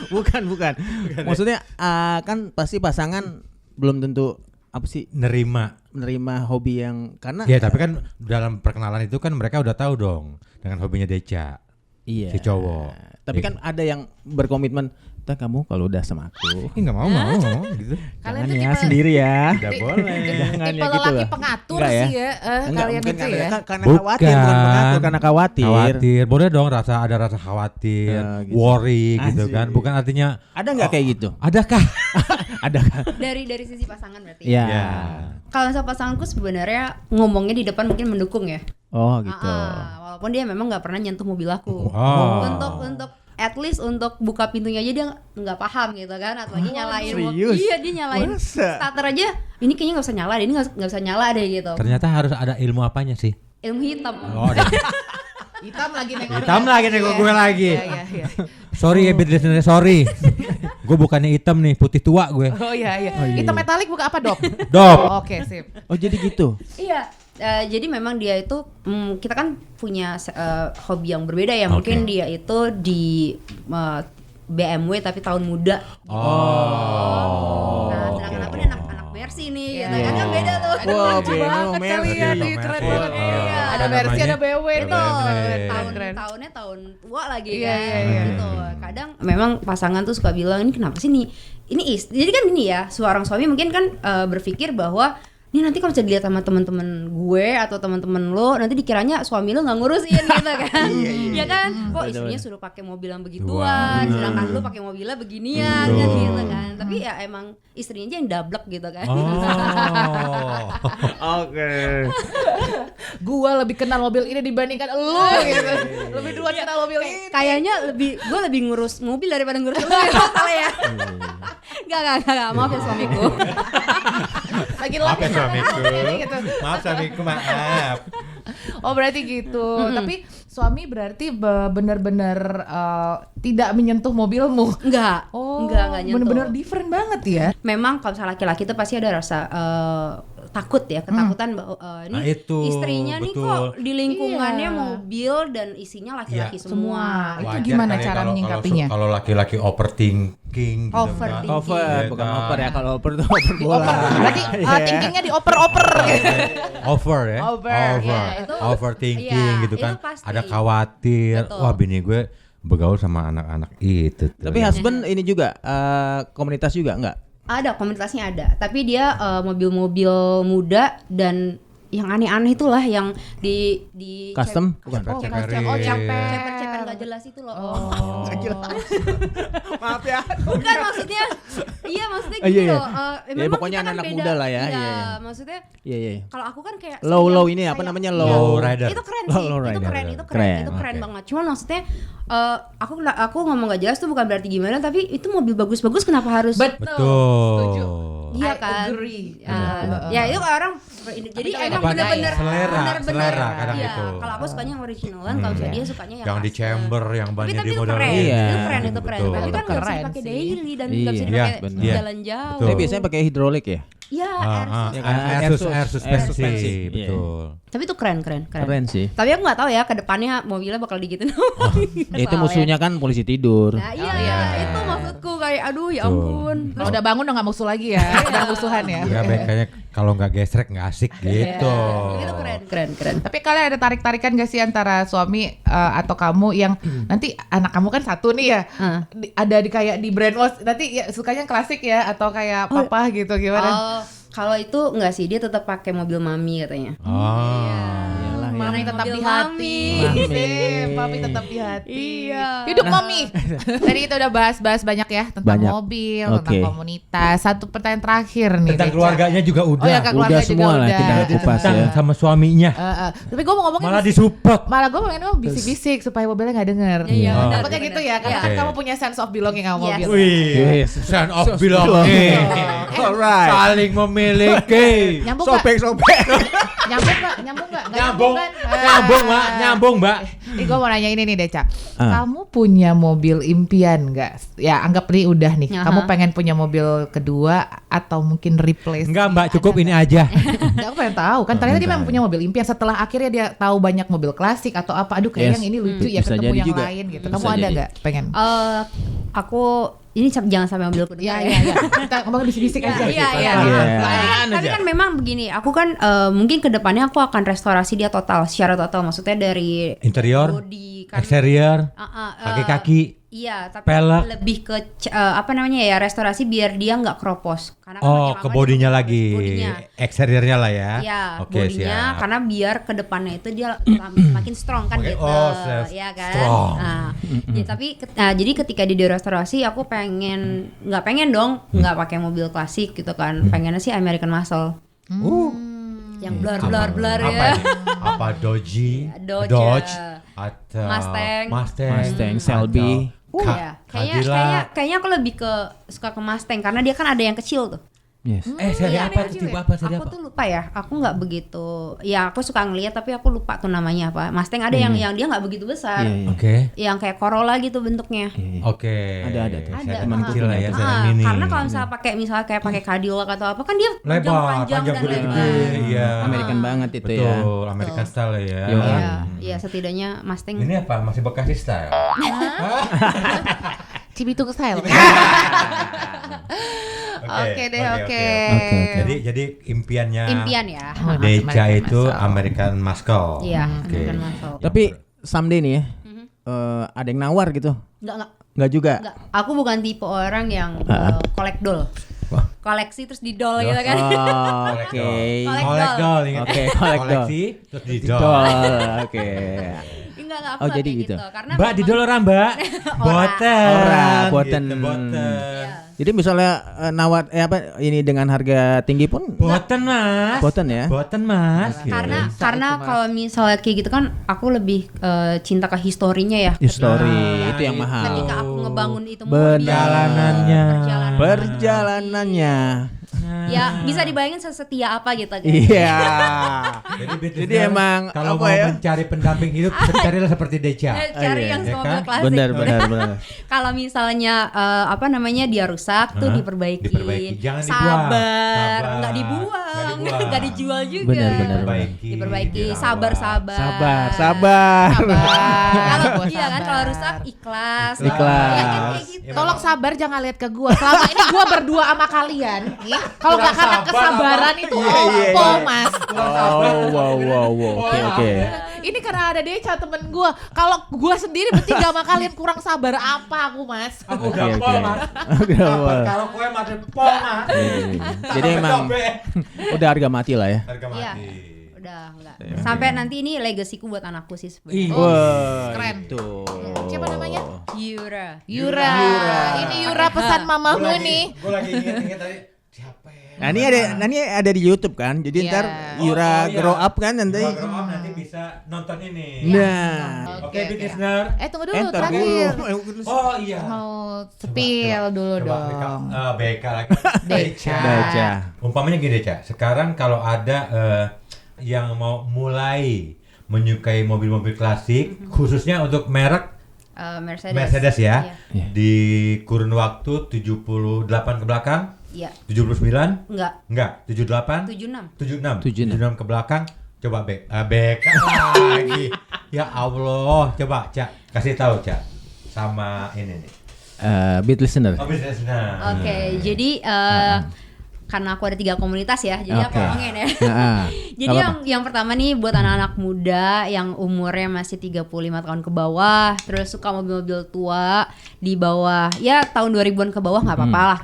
bukan. Maksudnya kan pasti pasangan belum tentu apa sih menerima hobi yang karena Ya, tapi kan dalam perkenalan itu kan mereka udah tahu dong dengan hobinya Deca. iya. Si cowok. Tapi Ya. kan ada yang berkomitmen, "Ntar kamu kalau udah sama aku, Nggak mau gitu. Kalian jangan tuh ya tipe sendiri ya." Tidak boleh. Jangan tipe ya gitu lelaki lah. pengatur Enggak ya? sih ya. Enggak, Kalian mungkin itu ya. karena khawatir, bukan pengatur, karena khawatir. Khawatir. Boleh dong ada rasa khawatir, Gitu. worry gitu Asik. kan. Bukan artinya Ada nggak kayak gitu? adakah? Adakah? Dari sisi pasangan berarti. Ya. Ya. Kalau misalnya pasanganku sebenarnya ngomongnya di depan mungkin mendukung ya. Oh gitu. Walaupun dia memang nggak pernah nyentuh mobil aku. Oh. Untuk at least untuk buka pintunya aja dia nggak paham gitu kan, atau lagi nyalain serius? iya dia nyalain Masa? starter aja, ini kayaknya nggak usah nyala deh, ini nggak usah nyala deh gitu. Ternyata harus ada ilmu apanya sih? Ilmu hitam. Oh, ada. Hitam lagi nengok. Hitam lagi nengok gue lagi. Iya. Sorry ya bid listener, sorry. Gue bukannya hitam nih, putih tua gue. Oh iya. iya. Hitam metalik bukan apa, Dok? Dok. Oke, sip. Oh jadi gitu. Iya. Jadi memang dia itu kita kan punya hobi yang berbeda ya. Mungkin dia itu di BMW tapi tahun muda. Oh. Nah, sedangkan aku nih anak Mercy nih, gitu kan, kan beda tuh. Wah, lucu BMW, banget Mercy. kalian nih, keren banget. Iya, ada Mercy, ada BMW Itu keren. tahunnya tahun tua lagi Iya, kan. iya, iya. Gitu. Kadang memang pasangan tuh suka bilang, ini kenapa sih nih? Jadi kan gini ya, seorang suami mungkin kan berpikir bahwa ini nanti kalau bisa dilihat sama teman-teman gue atau teman-teman lo, nanti dikiranya suami lo nggak ngurusin gitu kan. Ya kan? Kok istrinya suruh pakai mobil yang begituan, sedangkan lo pakai mobilnya beginian kan gitu kan. Tapi ya emang istrinya aja yang dablek gitu kan. Oke. Gua lebih kenal mobil ini dibandingkan lu gitu. Lebih duluan kenal mobil ini. Kayaknya gue lebih ngurus mobil daripada ngurus lo ya, salah ya. Enggak, maaf ya suamiku. Lagi Maaf ya lagi suamiku. gitu. Maaf suamiku, maaf. Oh berarti gitu. Tapi suami berarti benar-benar tidak menyentuh mobilmu. Enggak. Oh, Enggak nyentuh. benar-benar different banget ya. Memang kalau misalnya laki-laki itu pasti ada rasa takut ya, ketakutan bahwa Nah, ini itu, istrinya nih betul. kok di lingkungannya Iya. mobil dan isinya laki-laki Iya. semua. Itu Wajar gimana kali cara kalau- menyingkapinya? Kalau laki-laki overthinking gitu. Overthinking. Mbak. Over, Iya bukan kan? over ya. Kalau over itu over bola. Berarti thinkingnya dioper-oper. Over ya. Over, ya, itu- Overthinking iya, gitu kan. itu pasti. Ada khawatir. Betul. Wah, bini gue bergaul sama anak-anak itu. tuh. Tapi husband ini juga komunitas juga enggak? Ada, komunitasnya ada. Tapi dia mobil-mobil muda dan yang aneh-aneh itulah yang di Custom? Bukan Oh, ceper-ceperin. oh, ceper-ceper nggak jelas itu loh. Oh. Maaf ya. Bukan maksudnya, iya maksudnya Oh, gini iya, iya. loh. Ya, Memang pokoknya kita kan anak beda. muda lah ya, Iya, iya, iya. maksudnya Iya, iya. kalau aku kan kayak Low sayang- ini apa sayang- namanya, iya. low rider. Itu keren Low sih, itu rider. keren, itu keren, Keren, itu keren oke. banget. Cuman maksudnya aku ngomong gak jelas tuh bukan berarti gimana, tapi itu mobil bagus-bagus kenapa harus? Betul. Iya I kan? agree. Ya itu orang jadi kan emang apa, bener-bener selera, bener-bener. selera kadang Iya, itu. kalau aku sukanya yang originalan, kalau misalnya dia sukanya Yang di custom. chamber, yang Tapi banyak tapi di itu model keren, Iya. itu keren, itu keren. Betul. Tapi kan nggak bisa Keren dipakai sih. daily dan nggak bisa Iya. dipakai Iya, benar. jalan jauh. Betul. Tapi biasanya pakai hidrolik ya? Iya, Ya kan? air suspensi, suspensi. betul. tapi itu keren. Keren sih. Tapi aku nggak tahu ya ke depannya mobilnya bakal digituin. Ya, itu musuhnya kan polisi tidur. Nah, iya, itu maksudku kayak aduh ya Betul. ampun. Kalau udah bangun udah nggak musuh lagi ya. Udah musuhan ya. Ya, kayaknya kalau nggak gesrek nggak asik gitu. Itu keren. Tapi kalian ada tarik-tarikan gak sih antara suami atau kamu yang nanti anak kamu kan satu nih ya, ada di kayak di brainwash nanti ya sukanya klasik ya atau kayak papa gitu gimana? Oh, kalau itu enggak sih, dia tetap pakai mobil mami katanya. Oh. Iyalah, ya. Mami tetap mobil di hati, Mami. Mami tetap di hati. Iya. Hidup mami. Tadi kita udah bahas banyak ya tentang Banyak. mobil, Oke. tentang komunitas. Satu pertanyaan terakhir nih. Tentang Deca. keluarganya juga udah. Oh ya, keluarga Udah juga semua lah, udah. kita kupas Tentang ya. sama suaminya. Tapi gue mau ngomongin Malah disupport. malah gue pengen ngomong bisik-bisik supaya mobilnya nggak denger. Iya, benar, Takutnya gitu ya, karena Iya. kan Oke. kamu punya sense of belonging sama Yes. mobil. Wih, Yes. sense of belonging. Alright. Saling memiliki. Nyambung nggak? Sobek. Nyambung nggak? Nyambung nggak? Nggak Nyambung, kan? nyambung, Mbak. Gue mau nanya ini nih Deca, kamu punya mobil impian nggak? Ya anggap nih udah nih, Aha. kamu pengen punya mobil kedua atau mungkin replace? Enggak, Mbak, cukup ini aja. Enggak, aku pengen tahu kan ternyata dia memang punya mobil impian setelah akhirnya dia tahu banyak mobil klasik atau apa. Aduh kayak Yes. yang ini lucu ya, Bisa ketemu jadi Hmm. yang juga. lain gitu. Bisa Kamu ada jadi. nggak pengen? Aku ini jangan sampai mobilku dengar Ya ya. ya ya. Kita ngomongin bisik-bisik aja. Iya, iya. Iya. Tapi kan memang begini, aku kan mungkin kedepannya aku akan restorasi dia total, secara total, maksudnya dari Interior, body, kan, eksterior, kaki-kaki. Iya, tapi pelek. lebih ke apa namanya ya, restorasi biar dia nggak keropos. Karena kan Oh, makin ke lama bodinya dia lagi. bodinya. Eksteriornya lah ya. Iya, Oke, bodinya siap. karena biar ke depannya itu dia makin strong kan Makin- gitu. oh, Ya kan. strong. Nah, ya, tapi jadi ketika di restorasi aku pengen nggak pengen dong nggak pakai mobil klasik gitu kan. Pengennya sih American Muscle. Yang blur Apa ya. ini? Apa Dodge. atau Mustang. Shelby. Iya. Kayaknya aku lebih suka ke Mustang karena dia kan ada yang kecil tuh. Yes. Seri Iya, apa ada tuh? kecil Tipe ya. apa? Seri Aku apa? tuh lupa ya. Aku nggak begitu. Ya aku suka ngeliat tapi aku lupa tuh namanya apa. Mustang ada yang dia nggak begitu besar. Iya, iya. Oke. Yang kayak Corolla gitu bentuknya. Oke. Ada tuh. Ada. Teman kecil lah ya, seri Ah, mini. karena kalau misalnya kayak pakai Cadillac atau apa kan dia Lebar, panjang dan gede-gede. lebar. Iya. American banget itu ya. Betul, American style ya. Yo. Iya, iya setidaknya Mustang. Ini apa? Masih Bekasi style? Cibitung style. Oke deh, oke. Jadi impiannya Impian ya. Deca American itu Muscle. American Muscle. Iya, Oke. American Muscle. Tapi someday nih ya, ada yang nawar gitu. Enggak. Enggak juga. Enggak. Aku bukan tipe orang yang collect doll. Wah. Koleksi terus di doll gitu kan. Oh, oke. Collect doll, ingat. Oke, collect doll. Koleksi terus di Doll. doll. Oke. Enggak, aku Oh, nggak jadi kayak gitu. Karena Mbak di memang- doll orang, Mbak. Boten. Ora, boten. Gitu, boten. Iya. Jadi misalnya nawar ini dengan harga tinggi pun Boten, Mas. boten ya. Boten, Mas. Gitu. Karena kalau misalnya kayak gitu kan aku lebih cinta ke historinya ya. History Nah, itu yang mahal. Ketika aku ngebangun itu Benar. Perjalanannya. Perjalanannya. Ya bisa dibayangin sesetia apa gitu kan. Iya. Jadi emang kalau apa mau ya? mencari pendamping hidup, carilah seperti Deca. Cari iya. yang Ya semobil kan? klasik. Benar. Kalau misalnya dia rusak tuh Hah? diperbaiki. Diperbaiki. Jangan dibuang. Sabar, Sabar. nggak dibuang, Nggak nggak dijual juga. Benar. Diperbaiki, dirawat. sabar. Sabar. Sabar. Kalau Gua iya kan sabar. kalau rusak ikhlas. Ikhlas. Ya kan kayak gitu. Tolong sabar, jangan lihat ke gua. Selama ini gua berdua sama kalian, ya. Kalau nggak karena sabar kesabaran apa? itu Iya. opo, Mas. Wow. Oke. Ini karena ada Deca temen gua. Kalau gua sendiri bertiga sama kalian kurang sabar apa aku, Mas? Aku Oke, udah oke. pol, Mas. Udah pol. Kalau kue mati pol, Mas. Jadi emang udah harga mati lah ya. Harga Iya. mati. Udah enggak. Sampai nanti ini legasiku buat anakku sih Ih. sebenarnya. Wah, keren. itu. Siapa namanya? Yura. Yura. Ini Yura pesan mamamu nih. Gue lagi inget tadi siapa ya? Nah ini ada di YouTube kan. Jadi Iya. ntar Yura iya. grow up kan nanti. Kalau grow up nanti bisa nonton ini. Nah. Oke, Big Listener. Tunggu dulu Enter terakhir. dulu. Oh iya. Mau spill dulu Coba dong. BK lagi. Deca. Baca. Umpamanya gini, Deca. Sekarang kalau ada yang mau mulai menyukai mobil-mobil klasik, khususnya untuk merek Mercedes ya, Iya. di kurun waktu 78 ke belakang, Iya. 79, Enggak. 78, 76. 76 ke belakang, coba BK lagi. Ya Allah, coba Cak, kasih tahu Cak sama ini nih. Beat listener. Oh, bisnisnya. Oke, jadi karena aku ada 3 komunitas ya, jadi aku Oke. ngomongin ya. Nah, Jadi apa-apa. yang pertama nih buat anak-anak muda yang umurnya masih 35 tahun ke bawah, terus suka mobil-mobil tua di bawah ya tahun 2000-an ke bawah nggak apa-apa lah,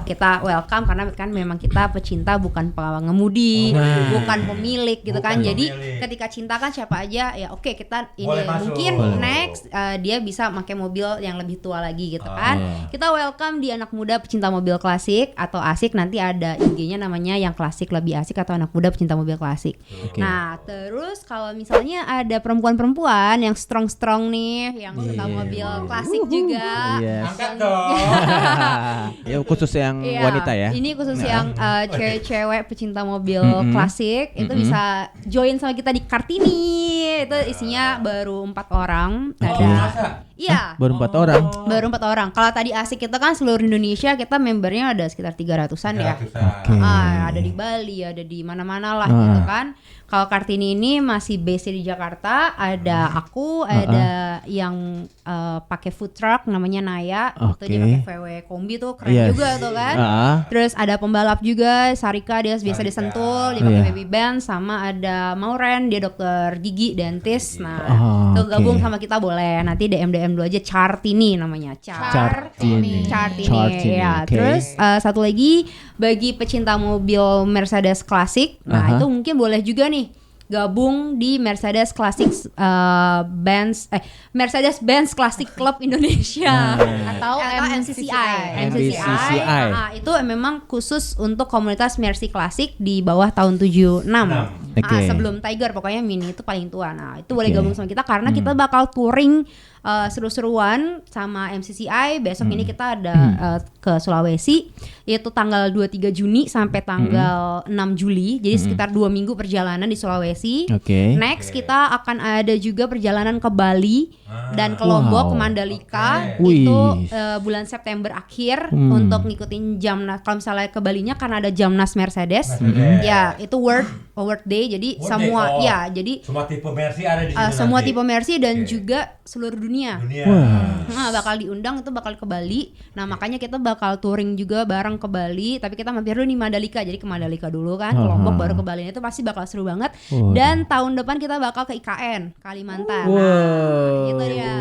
kita welcome karena kan memang kita pecinta bukan pengemudi, bukan pemilik gitu Bukan kan. Jadi pemilik. ketika cinta kan siapa aja ya oke kita ini Boleh masuk. mungkin Boleh. next dia bisa pakai mobil yang lebih tua lagi gitu Ah. kan. Kita welcome di anak muda pecinta mobil klasik atau asik, nanti ada IG-nya namanya yang klasik lebih asik atau anak muda pecinta mobil klasik. Oke. Nah, terus kalau misalnya ada perempuan-perempuan yang strong nih, yang suka mobil klasik juga. Yes. Angkat dong. Ya khusus yang Iya, wanita ya. Ini khusus yang cewek-cewek pecinta mobil klasik itu Mm-mm. bisa join sama kita di Kartini. Itu isinya baru 4 orang. Ada. masa? Iya. Baru 4 orang. Baru 4 orang. Kalau tadi asik kita kan seluruh Indonesia, kita membernya ada sekitar 300-an ya. Oke. Ada di Bali, ada di mana-mana lah Ah. gitu kan. Kalau Kartini ini masih base di Jakarta, ada aku, ada yang pakai food truck namanya Naya, itu dia Oke. pakai VW kombi tuh keren Yes. juga tuh kan. Ah. Terus ada pembalap juga, Sarika dia biasa Sarika. disentul, dia pakai Iya. baby band, sama ada Mauren dia dokter gigi dentis. Nah, Oh, tuh gabung oke. sama kita boleh. Nanti DM dulu aja Chartini namanya. Chartini. Chartini. Chartini, Ya. oke. Terus satu lagi bagi pecinta mobil Mercedes klasik, nah Aha. itu mungkin boleh juga nih gabung di Mercedes Classic Mercedes Benz Classic Club Indonesia Atau MCCI. MCCI. Nah, itu memang khusus untuk komunitas Mercy Classic di bawah tahun 76. Oke. Sebelum Tiger pokoknya Mini itu paling tua. Nah, itu boleh Oke. gabung sama kita karena kita bakal touring seru-seruan sama MCCI. Besok ini kita ada ke Sulawesi, yaitu tanggal 23 Juni sampai tanggal 6 Juli. Jadi sekitar 2 minggu perjalanan di Sulawesi. Oke. Next kita akan ada juga perjalanan ke Bali dan ke Lombok, Wow. ke Mandalika. Oke. Itu Wih. bulan September akhir untuk ngikutin Jamnas. Kalau misalnya ke Balinya karena ada Jamnas Mercedes. Ya, itu World Day. Jadi World semua Day, oh. ya, jadi Semua tipe Mercy ada di situ semua nanti. tipe Mercy dan Oke. juga seluruh dunia. Wah. Nah, bakal diundang itu bakal ke Bali. Nah, makanya kita bakal touring juga bareng ke Bali, tapi kita mampir dulu di Mandalika. Jadi ke Mandalika dulu kan, ke Lombok baru ke Bali. Itu pasti bakal seru banget. Waduh. Dan tahun depan kita bakal ke IKN, Kalimantan. Wow. Nah, gitu dia.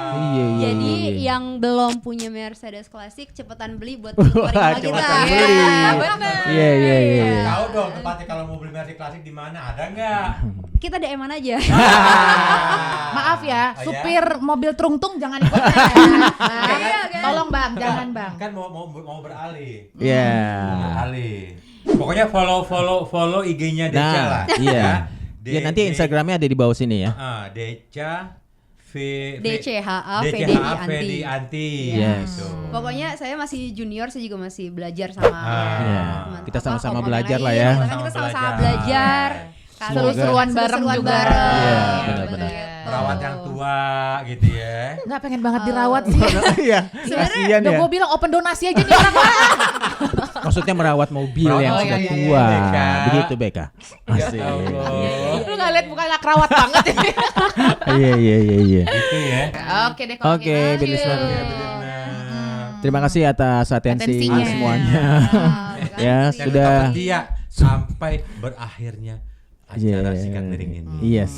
Iya. Jadi yang belum punya Mercedes klasik cepetan beli buat touring sama kita. cepetan beli. Bener. Iya. Tahu dong tempatnya kalau mau beli Mercy klasik di mana? Ada nggak? Kita DM-an aja. Maaf ya, Oh, ya? supir mobil trungtung jangan ikutan. Iya, kan? Tolong bang, jangan bang. Kan mau beralih. Iya. Beralih. Pokoknya follow IG-nya Deca Nah, lah. iya. Ya. Ya nanti Instagramnya ada di bawah sini ya. Deca DCHA DCHA VDI Fedi Anti. Yes. Gitu. Pokoknya saya masih junior, saya juga masih belajar sama Iya. teman- Kita apa, sama-sama komandan belajar lain. lah ya. Kita sama-sama belajar. Seru-seruan bareng juga. Iya, benar-benar. Perawat yang tua gitu ya. Nggak pengen banget dirawat sih. Iya. Kasihan Udah ya. gue bilang open donasi aja nih orang. Maksudnya merawat mobil Merawat yang mobil, sudah iya, tua. Beka. Begitu Beka. Asik. Lu nggak lihat bukan nggak kerawat banget ini. Iya. Gitu ya. Oke deh kalau Oke, gitu. Billy Smart. Terima kasih atas Atensinya. semuanya. Ya, Yang sudah tetap setia sampai berakhirnya acara Sikat Miring ini. Yes.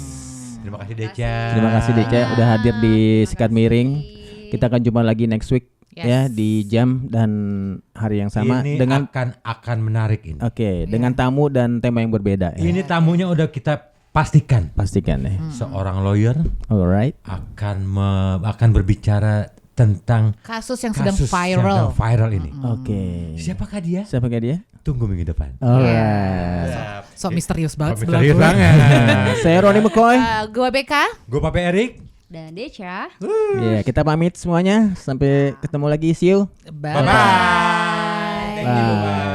Terima kasih Deca. Terima kasih Deca udah hadir di Sikat Miring. Kita akan jumpa lagi next week ya di jam dan hari yang sama Ini dengan akan menarik ini. Oke, dengan tamu dan tema yang berbeda ya. Ini tamunya udah kita pastikan. Pastikan ya. Seorang lawyer Alright. akan berbicara tentang Kasus yang sedang kasus viral. yang viral ini. Oke. Siapakah dia? Siapakah dia? Tunggu minggu depan. Alright. So misterius banget. Misterius banget. Saya Roni McCoy. Gue Beka. Gue Pape Erik. Dan Deca. Ya, kita pamit semuanya. Sampai ketemu lagi. See you. Bye. Bye-bye. Thank you. Bye.